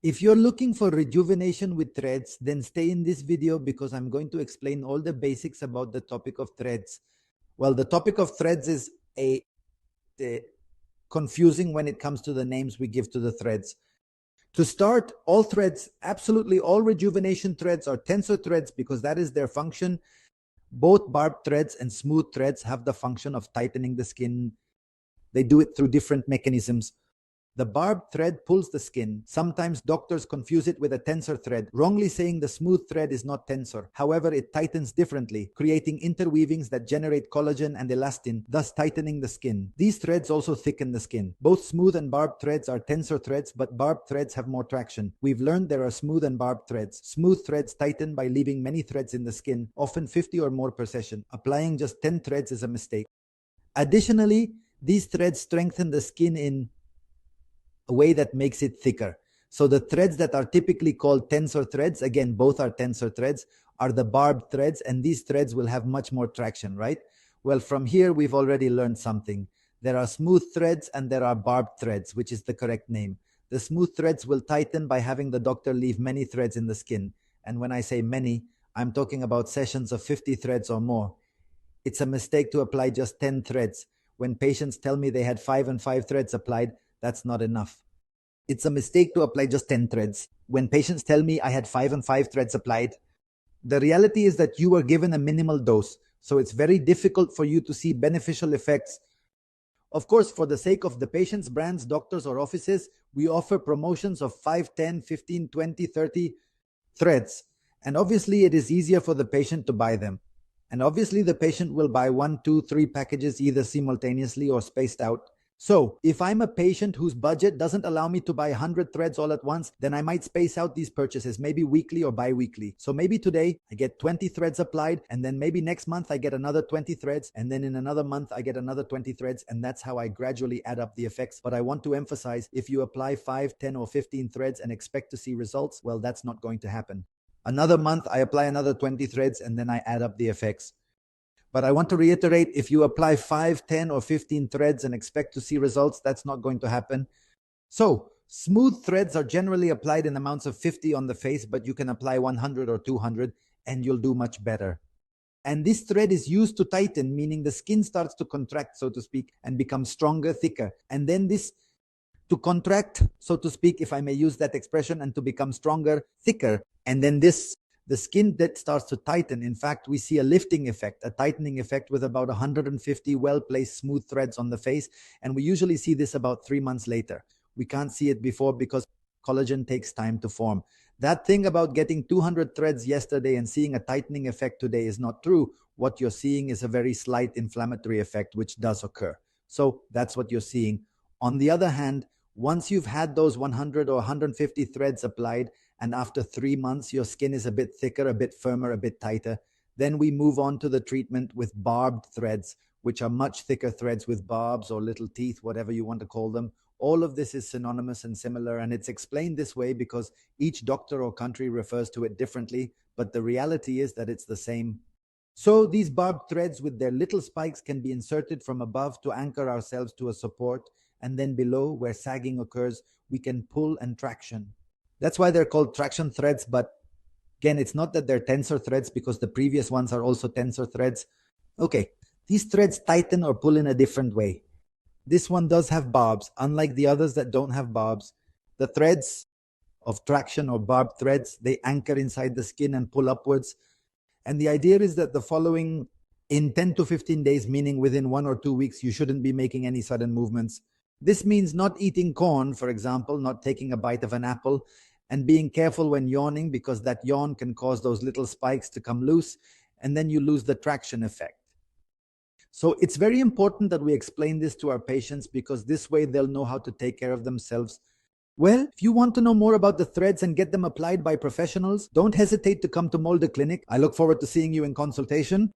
If you're looking for rejuvenation with threads, then stay in this video because I'm going to explain all the basics about the topic of threads. Well, the topic of threads is a confusing when it comes to the names we give to the threads. To start, all threads, absolutely all rejuvenation threads are tensor threads because that is their function. Both barbed threads and smooth threads have the function of tightening the skin. They do it through different mechanisms. The barbed thread pulls the skin. Sometimes doctors confuse it with a tensor thread, wrongly saying the smooth thread is not tensor. However, it tightens differently, creating interweavings that generate collagen and elastin, thus tightening the skin. These threads also thicken the skin. Both smooth and barbed threads are tensor threads, but barbed threads have more traction. We've learned there are smooth and barbed threads. Smooth threads tighten by leaving many threads in the skin, often 50 or more per session. Applying just 10 threads is a mistake. Additionally, these threads strengthen the skin in a way that makes it thicker. So the threads that are typically called tensor threads, again, both are tensor threads, are the barbed threads, and these threads will have much more traction, right? Well, from here, we've already learned something. There are smooth threads and there are barbed threads, which is the correct name. The smooth threads will tighten by having the doctor leave many threads in the skin. And when I say many, I'm talking about sessions of 50 threads or more. It's a mistake to apply just 10 threads. When patients tell me they had 5 and 5 threads applied, that's not enough. It's a mistake to apply just 10 threads. When patients tell me I had 5 and 5 threads applied, the reality is that you were given a minimal dose. So it's very difficult for you to see beneficial effects. Of course, for the sake of the patients, brands, doctors, or offices, we offer promotions of 5, 10, 15, 20, 30 threads. And obviously, it is easier for the patient to buy them. And obviously, the patient will buy 1, 2, 3 packages either simultaneously or spaced out. So if I'm a patient whose budget doesn't allow me to buy 100 threads all at once, then I might space out these purchases, maybe weekly or bi-weekly. So maybe today I get 20 threads applied, and then maybe next month I get another 20 threads, and then in another month I get another 20 threads, and that's how I gradually add up the effects. But I want to emphasize, if you apply 5, 10, or 15 threads and expect to see results, well, that's not going to happen. Another month I apply another 20 threads, and then I add up the effects. But I want to reiterate, if you apply 5, 10, or 15 threads and expect to see results, that's not going to happen. So smooth threads are generally applied in amounts of 50 on the face, but you can apply 100 or 200 and you'll do much better. And this thread is used to tighten, meaning the skin starts to contract, so to speak, and become stronger, thicker. And then this to contract, so to speak, if I may use that expression, and to become stronger, thicker. And then the skin that starts to tighten. In fact, we see a lifting effect, a tightening effect with about 150 well-placed smooth threads on the face. And we usually see this about 3 months later. We can't see it before because collagen takes time to form. That thing about getting 200 threads yesterday and seeing a tightening effect today is not true. What you're seeing is a very slight inflammatory effect, which does occur. So that's what you're seeing. On the other hand, once you've had those 100 or 150 threads applied, and after 3 months, your skin is a bit thicker, a bit firmer, a bit tighter, then we move on to the treatment with barbed threads, which are much thicker threads with barbs or little teeth, whatever you want to call them. All of this is synonymous and similar, and it's explained this way because each doctor or country refers to it differently, but the reality is that it's the same. So these barbed threads with their little spikes can be inserted from above to anchor ourselves to a support, and then below, where sagging occurs, we can pull and traction. That's why they're called traction threads, but again, it's not that they're tensor threads because the previous ones are also tensor threads. Okay, these threads tighten or pull in a different way. This one does have barbs, unlike the others that don't have barbs. The threads of traction or barbed threads, they anchor inside the skin and pull upwards. And the idea is that the following, in 10 to 15 days, meaning within 1 or 2 weeks, you shouldn't be making any sudden movements. This means not eating corn, for example, not taking a bite of an apple, and being careful when yawning, because that yawn can cause those little spikes to come loose, and then you lose the traction effect. So it's very important that we explain this to our patients, because this way they'll know how to take care of themselves. Well, if you want to know more about the threads and get them applied by professionals, don't hesitate to come to Molde Clinic. I look forward to seeing you in consultation.